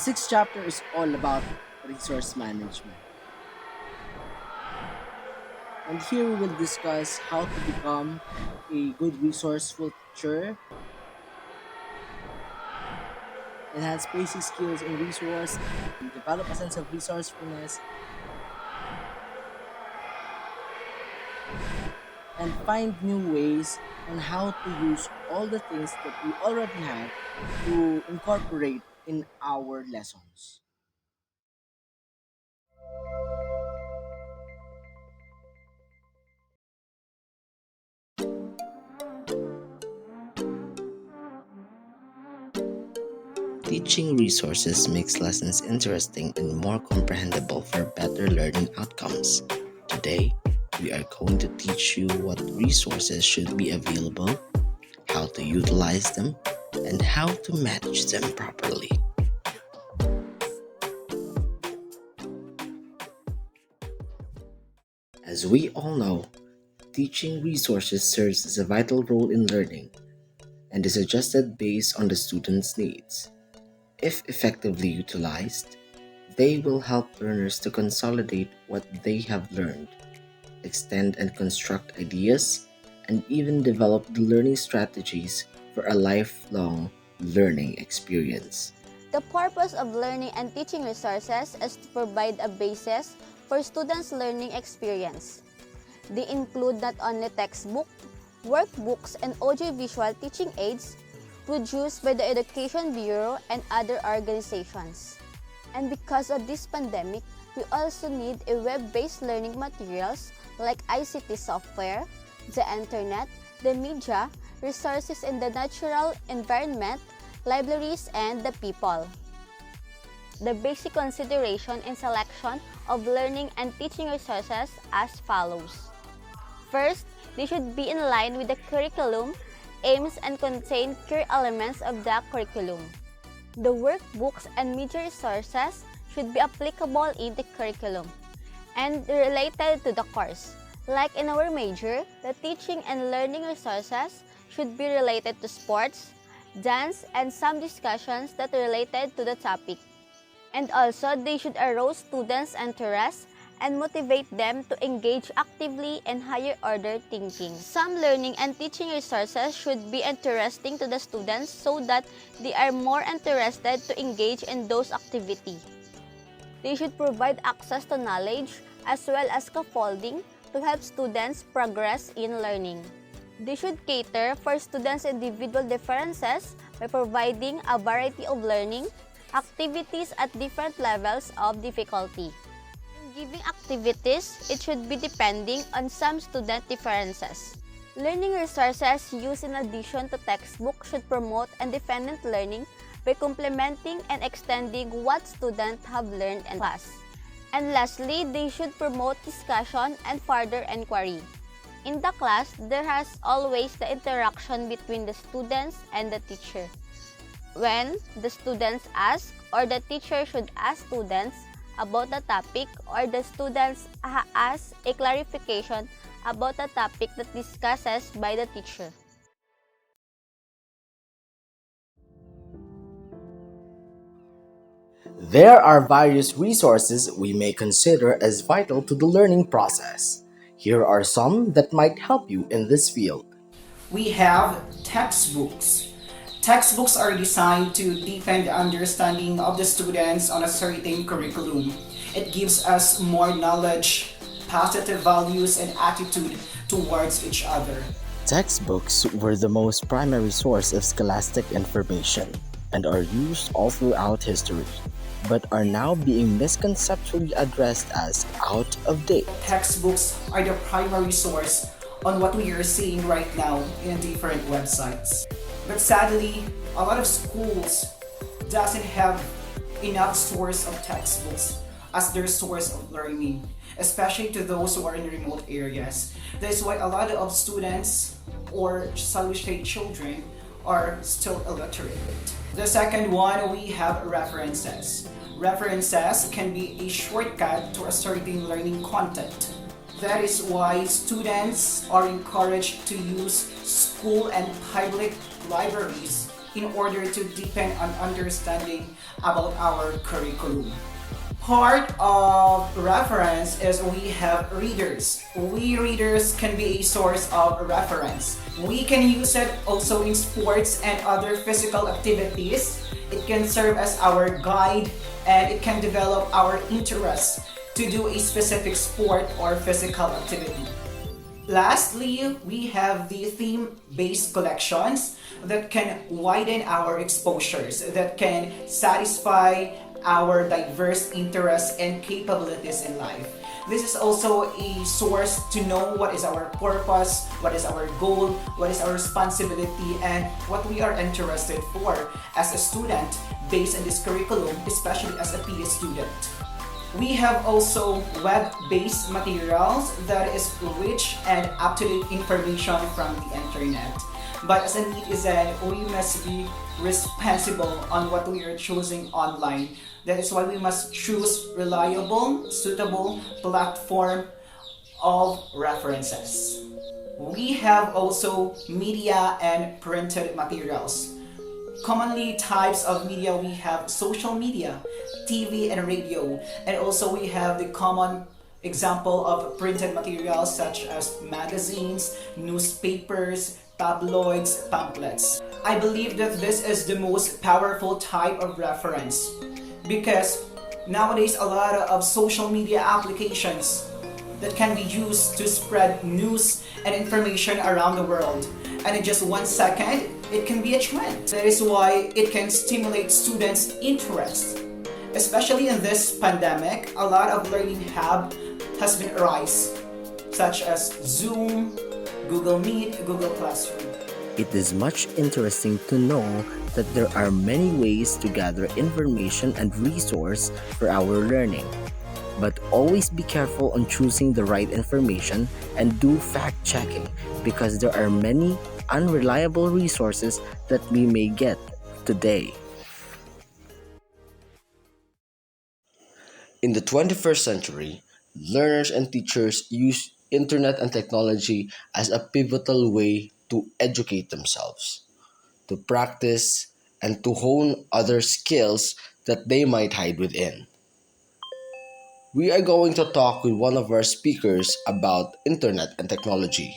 sixth chapter is all about resource management. And here we will discuss how to become a good resourceful teacher, enhance basic skills in resource, develop a sense of resourcefulness, and find new ways on how to use all the things that we already have to incorporate in our lessons. Teaching resources makes lessons interesting and more comprehensible for better learning outcomes. Today, we are going to teach you what resources should be available, how to utilize them, and how to manage them properly. As we all know, teaching resources serves as a vital role in learning and is adjusted based on the student's needs. If effectively utilized, they will help learners to consolidate what they have learned, extend and construct ideas, and even develop the learning strategies for a lifelong learning experience. The purpose of learning and teaching resources is to provide a basis for students' learning experience. They include not only textbook, workbooks, and audiovisual teaching aids produced by the Education Bureau and other organizations. And because of this pandemic, we also need a web-based learning materials like ICT software, the internet, the media, resources in the natural environment, libraries, and the people. The basic consideration in selection of learning and teaching resources as follows. First, they should be in line with the curriculum, aims, and contain key elements of the curriculum. The workbooks and media resources should be applicable in the curriculum and related to the course. Like in our major, the teaching and learning resources should be related to sports, dance, and some discussions that are related to the topic. And also, they should arouse students' interest and motivate them to engage actively in higher order thinking. Some learning and teaching resources should be interesting to the students so that they are more interested to engage in those activities. They should provide access to knowledge as well as scaffolding to help students progress in learning. They should cater for students' individual differences by providing a variety of learning activities at different levels of difficulty. In giving activities, it should be depending on some student differences. Learning resources used in addition to textbook should promote independent learning by complementing and extending what students have learned in class. And lastly, they should promote discussion and further inquiry. In the class, there has always the interaction between the students and the teacher. When the students ask or the teacher should ask students about the topic or the students ask a clarification about the topic that discusses by the teacher. There are various resources we may consider as vital to the learning process. Here are some that might help you in this field. We have textbooks. Textbooks are designed to deepen the understanding of the students on a certain curriculum. It gives us more knowledge, positive values, and attitude towards each other. Textbooks were the most primary source of scholastic information and are used all throughout history, but are now being misconceptually addressed as out of date. Textbooks are the primary source on what we are seeing right now in different websites. But sadly, a lot of schools doesn't have enough source of textbooks as their source of learning, especially to those who are in remote areas. That's why a lot of students or solitary children are still illiterate. The second one, we have references. References can be a shortcut to a certain learning content. That is why students are encouraged to use school and public libraries in order to deepen an understanding about our curriculum. Part of reference is we have readers. We readers can be a source of reference. We can use it also in sports and other physical activities. It can serve as our guide and it can develop our interest to do a specific sport or physical activity. Lastly, we have the theme-based collections that can widen our exposures, that can satisfy our diverse interests and capabilities in life. This is also a source to know what is our purpose, what is our goal, what is our responsibility, and what we are interested for as a student based on this curriculum, especially as a PE student. We have also web-based materials that is rich and up-to-date information from the internet. But as a netizen, we must be responsible on what we are choosing online. That is why we must choose reliable, suitable platform of references. We have also media and printed materials. Commonly types of media, we have social media, TV and radio, and also we have the common example of printed materials such as magazines, newspapers, tabloids, pamphlets. I believe that this is the most powerful type of reference because nowadays a lot of social media applications that can be used to spread news and information around the world. And in just 1 second, it can be a trend. That is why it can stimulate students' interest. Especially in this pandemic, a lot of learning hub has been arise, such as Zoom, Google Meet, Google Classroom. It is much interesting to know that there are many ways to gather information and resource for our learning. But always be careful on choosing the right information and do fact-checking because there are many unreliable resources that we may get today. In the 21st century, learners and teachers use internet and technology as a pivotal way to educate themselves, to practice, and to hone other skills that they might hide within. We are going to talk with one of our speakers about internet and technology.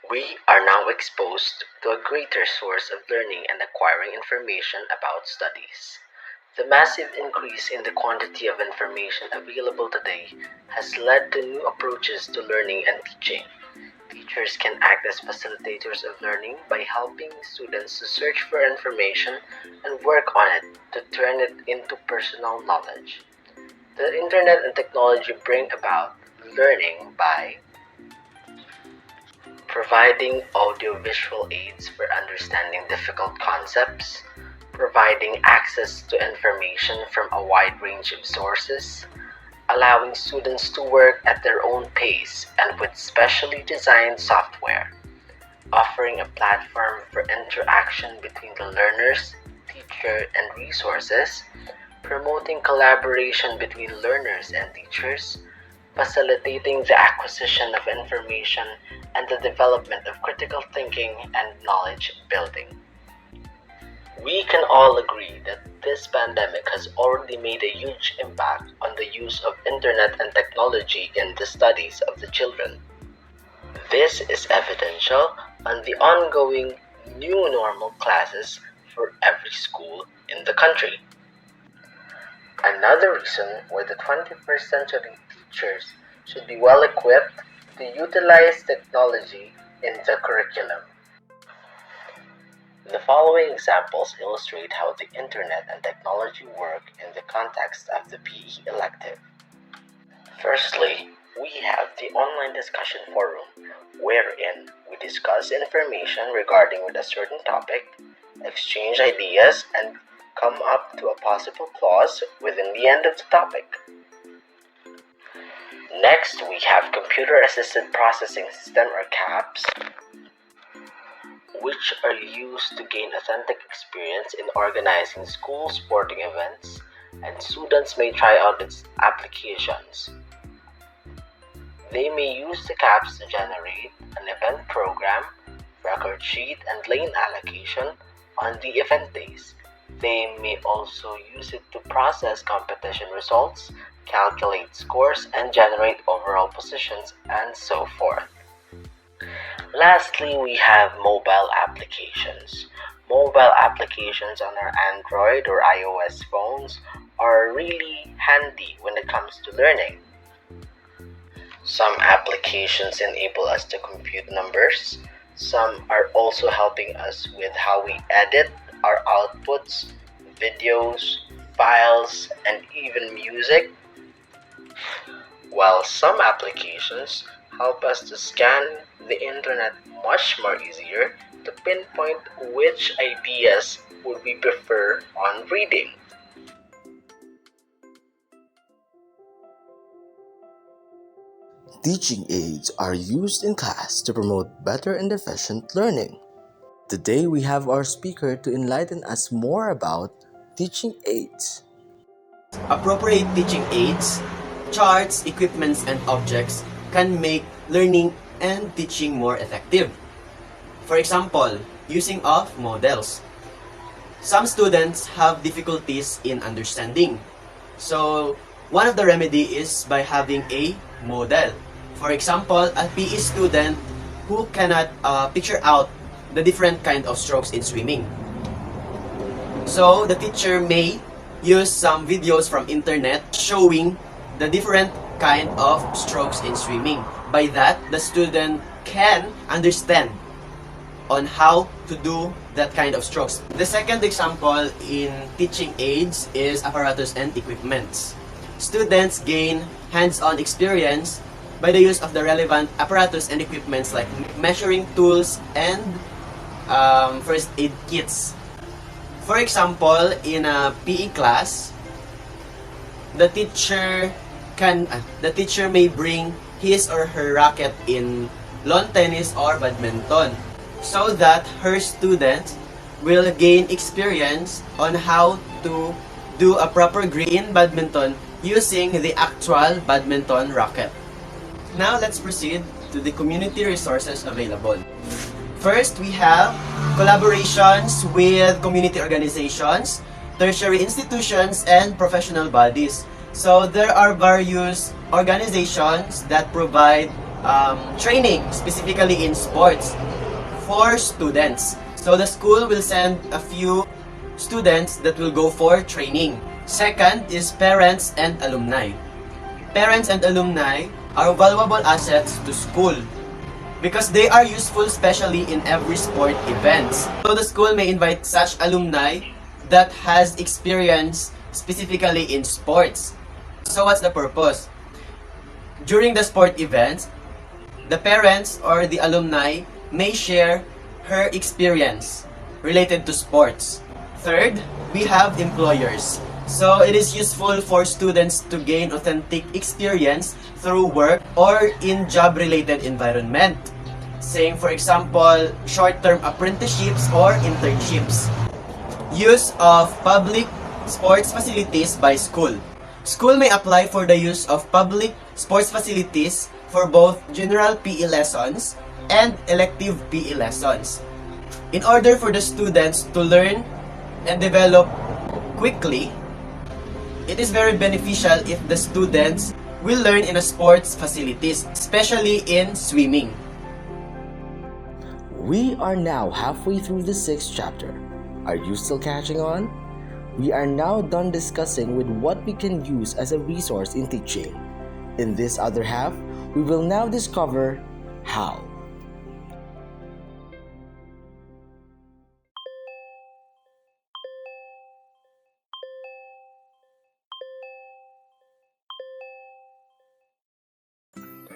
We are now exposed to a greater source of learning and acquiring information about studies. The massive increase in the quantity of information available today has led to new approaches to learning and teaching. Teachers can act as facilitators of learning by helping students to search for information and work on it to turn it into personal knowledge. The internet and technology bring about learning by providing audiovisual aids for understanding difficult concepts, providing access to information from a wide range of sources, allowing students to work at their own pace and with specially designed software, offering a platform for interaction between the learners, teacher, and resources, promoting collaboration between learners and teachers, facilitating the acquisition of information and the development of critical thinking and knowledge building. We can all agree that this pandemic has already made a huge impact on the use of internet and technology in the studies of the children. This is evidential on the ongoing new normal classes for every school in the country. Another reason why the 21st century teachers should be well equipped to utilize technology in the curriculum. The following examples illustrate how the internet and technology work in the context of the PE elective. Firstly, we have the online discussion forum, wherein we discuss information regarding with a certain topic, exchange ideas, and come up to a possible clause within the end of the topic. Next, we have Computer-Assisted Processing System or CAPS, which are used to gain authentic experience in organizing school sporting events, and students may try out its applications. They may use the CAPS to generate an event program, record sheet, and lane allocation on the event days. They may also use it to process competition results, calculate scores, and generate overall positions, and so forth. Lastly, we have mobile applications. Mobile applications on our Android or iOS phones are really handy when it comes to learning. Some applications enable us to compute numbers. Some are also helping us with how we edit our outputs, videos, files, and even music. While some applications help us to scan the internet much more easier to pinpoint which ideas would we prefer on reading. Teaching aids are used in class to promote better and efficient learning. Today we have our speaker to enlighten us more about teaching aids. Appropriate teaching aids, charts, equipments, and objects can make learning and teaching more effective. For example, using of models. Some students have difficulties in understanding. So, one of the remedy is by having a model. For example, a PE student who cannot picture out the different kind of strokes in swimming. So, the teacher may use some videos from internet showing the different kind of strokes in swimming. By that, the student can understand on how to do that kind of strokes. The second example in teaching aids is apparatus and equipments. Students gain hands-on experience by the use of the relevant apparatus and equipments like measuring tools and first aid kits. For example, in a PE class, the teacher may bring his or her racket in lawn tennis or badminton so that her students will gain experience on how to do a proper grip in badminton using the actual badminton racket. Now let's proceed to the community resources available. First, we have collaborations with community organizations, tertiary institutions, and professional bodies. So there are various organizations that provide training, specifically in sports, for students. So the school will send a few students that will go for training. Second is parents and alumni. Parents and alumni are valuable assets to school because they are useful especially in every sport events. So the school may invite such alumni that has experience specifically in sports. So what's the purpose? During the sport events, the parents or the alumni may share her experience related to sports. Third, we have employers. So it is useful for students to gain authentic experience through work or in job-related environment. Saying, for example, short-term apprenticeships or internships. Use of public sports facilities by school. School may apply for the use of public sports facilities for both general PE lessons and elective PE lessons. In order for the students to learn and develop quickly, it is very beneficial if the students will learn in a sports facilities, especially in swimming. We are now halfway through the 6th chapter. Are you still catching on? We are now done discussing with what we can use as a resource in teaching. In this other half, we will now discover how.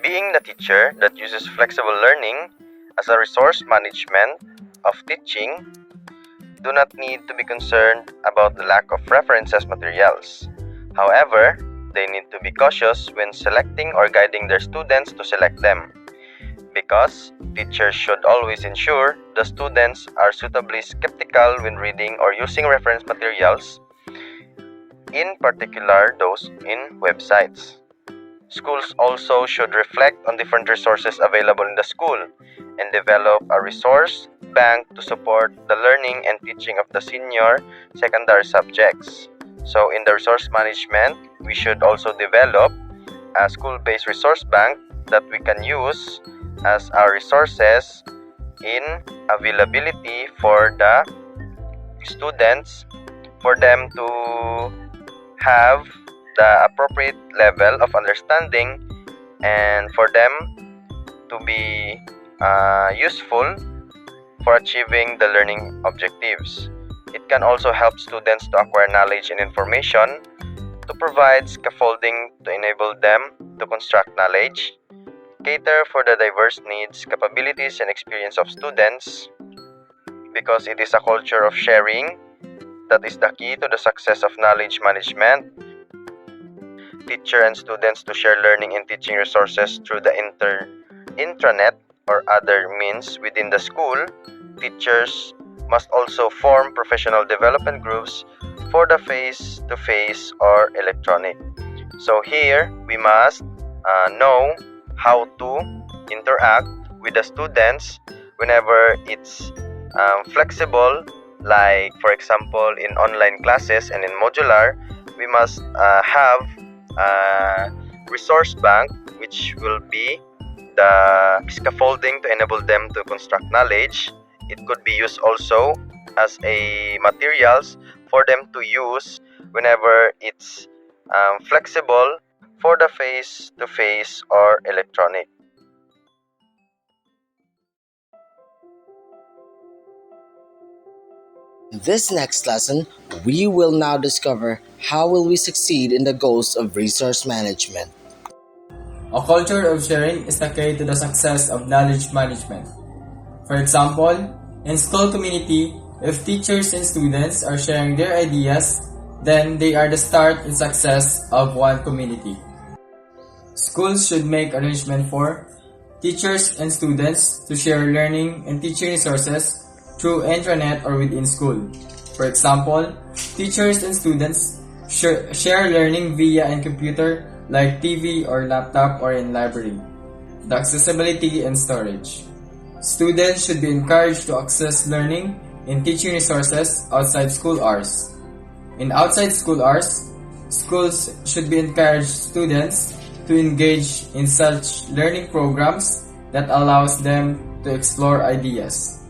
Being the teacher that uses flexible learning as a resource management of teaching, do not need to be concerned about the lack of references materials. However, they need to be cautious when selecting or guiding their students to select them, because teachers should always ensure the students are suitably skeptical when reading or using reference materials, in particular those in websites. Schools also should reflect on different resources available in the school and develop a resource bank to support the learning and teaching of the senior secondary subjects. So in the resource management, we should also develop a school-based resource bank that we can use as our resources in availability for the students, for them to have the appropriate level of understanding and for them to be useful for achieving the learning objectives. It can also help students to acquire knowledge and information, to provide scaffolding to enable them to construct knowledge, cater for the diverse needs, capabilities, and experience of students, because it is a culture of sharing that is the key to the success of knowledge management. Teacher and students to share learning and teaching resources through the intranet or other means within the school. Teachers must also form professional development groups for the face-to-face or electronic. So here, we must know how to interact with the students whenever it's flexible, like for example in online classes and in modular. We must have a resource bank which will be the scaffolding to enable them to construct knowledge. It could be used also as a materials for them to use whenever it's flexible for the face-to-face or electronic. In this next lesson, we will now discover how will we succeed in the goals of resource management. A culture of sharing is the key to the success of knowledge management. For example, in school community, if teachers and students are sharing their ideas, then they are the start in success of one community. Schools should make arrangement for teachers and students to share learning and teaching resources through intranet or within school. For example, teachers and students share learning via a computer like TV or laptop or in library. The accessibility and storage. Students should be encouraged to access learning and teaching resources outside school hours. In outside school hours, schools should be encouraged students to engage in such learning programs that allows them to explore ideas.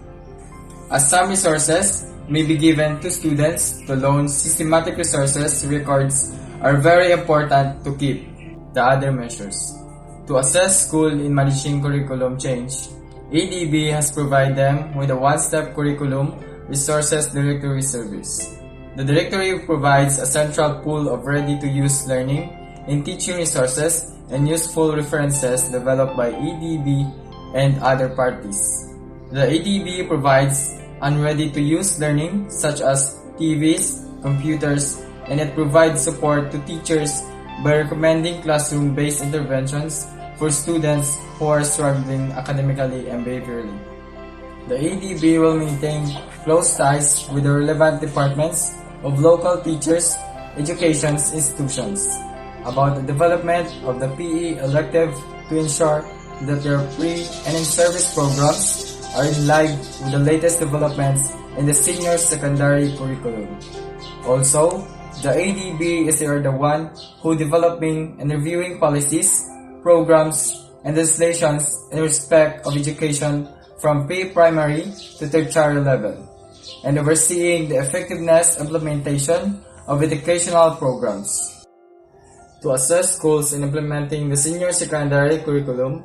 As some resources may be given to students to loan systematic resources, records are very important to keep. The other measures. To assess school in managing curriculum change, ADB has provided them with a one-step curriculum resources directory service. The directory provides a central pool of ready-to-use learning and teaching resources and useful references developed by ADB and other parties. The ADB provides unready-to-use learning such as TVs, computers, and it provides support to teachers by recommending classroom-based interventions for students who are struggling academically and behaviorally. The ADB will maintain close ties with the relevant departments of local teachers' education institutions about the development of the PE elective to ensure that their pre- and in-service programs are in line with the latest developments in the senior secondary curriculum. Also, the ADB is the one who developing and reviewing policies, programs, and legislations in respect of education from pre-primary to tertiary level, and overseeing the effectiveness implementation of educational programs. To assess schools in implementing the senior secondary curriculum,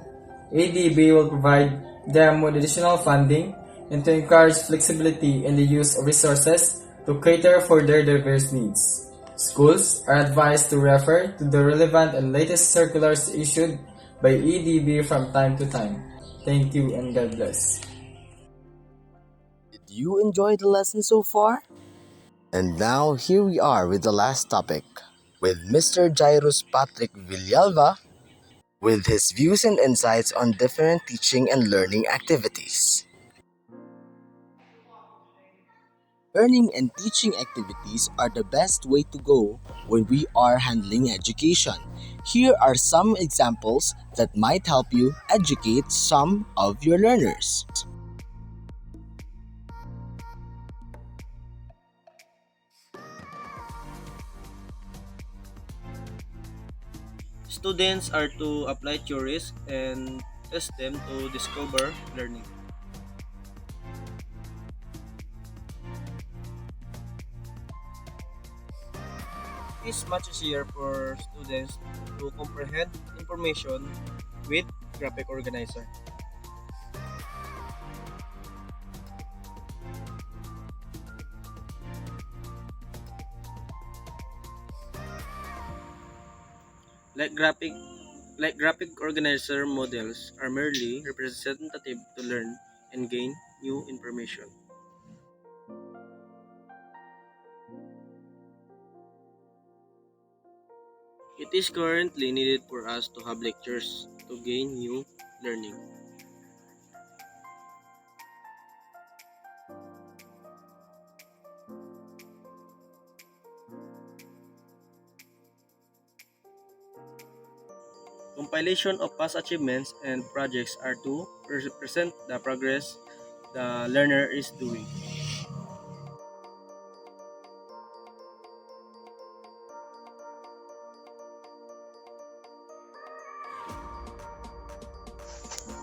ADB will provide them with additional funding and to encourage flexibility in the use of resources to cater for their diverse needs. Schools are advised to refer to the relevant and latest circulars issued by ADB from time to time. Thank you and God bless. Did you enjoy the lesson so far? And now here we are with the last topic with Mr. Jairus Villalva with his views and insights on different teaching and learning activities. Learning and teaching activities are the best way to go when we are handling education. Here are some examples that might help you educate some of your learners. Students are to apply theories and test them to discover learning. It is much easier for students to comprehend information with graphic organizer. Like graphic like graphic organizer models are merely representative to learn and gain new information. It is currently needed for us to have lectures to gain new learning. Compilation of past achievements and projects are to present the progress the learner is doing.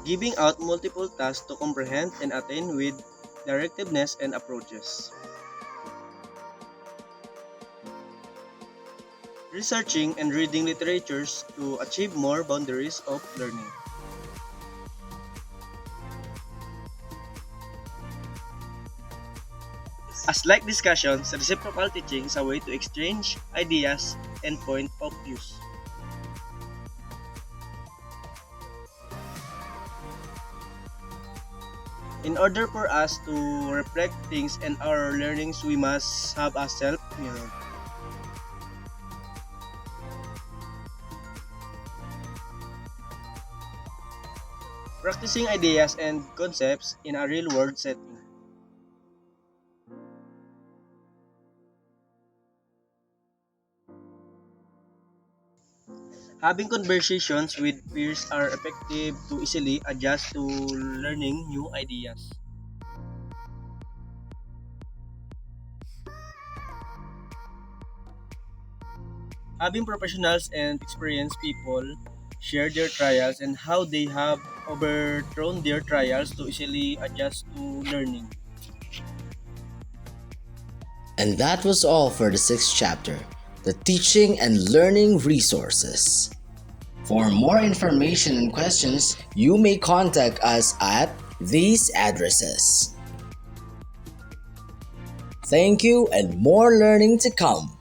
Giving out multiple tasks to comprehend and attain with directiveness and approaches. Researching and reading literatures to achieve more boundaries of learning. As like discussions, reciprocal teaching is a way to exchange ideas and point of views. In order for us to reflect things and our learnings, we must have a self-mirror. Practicing ideas and concepts in a real-world setting. Having conversations with peers are effective to easily adjust to learning new ideas. Having professionals and experienced people share their trials and how they have overthrown their trials to easily adjust to learning. And that was all for the sixth chapter, the teaching and learning resources. For more information and questions, you may contact us at these addresses. Thank you and more learning to come.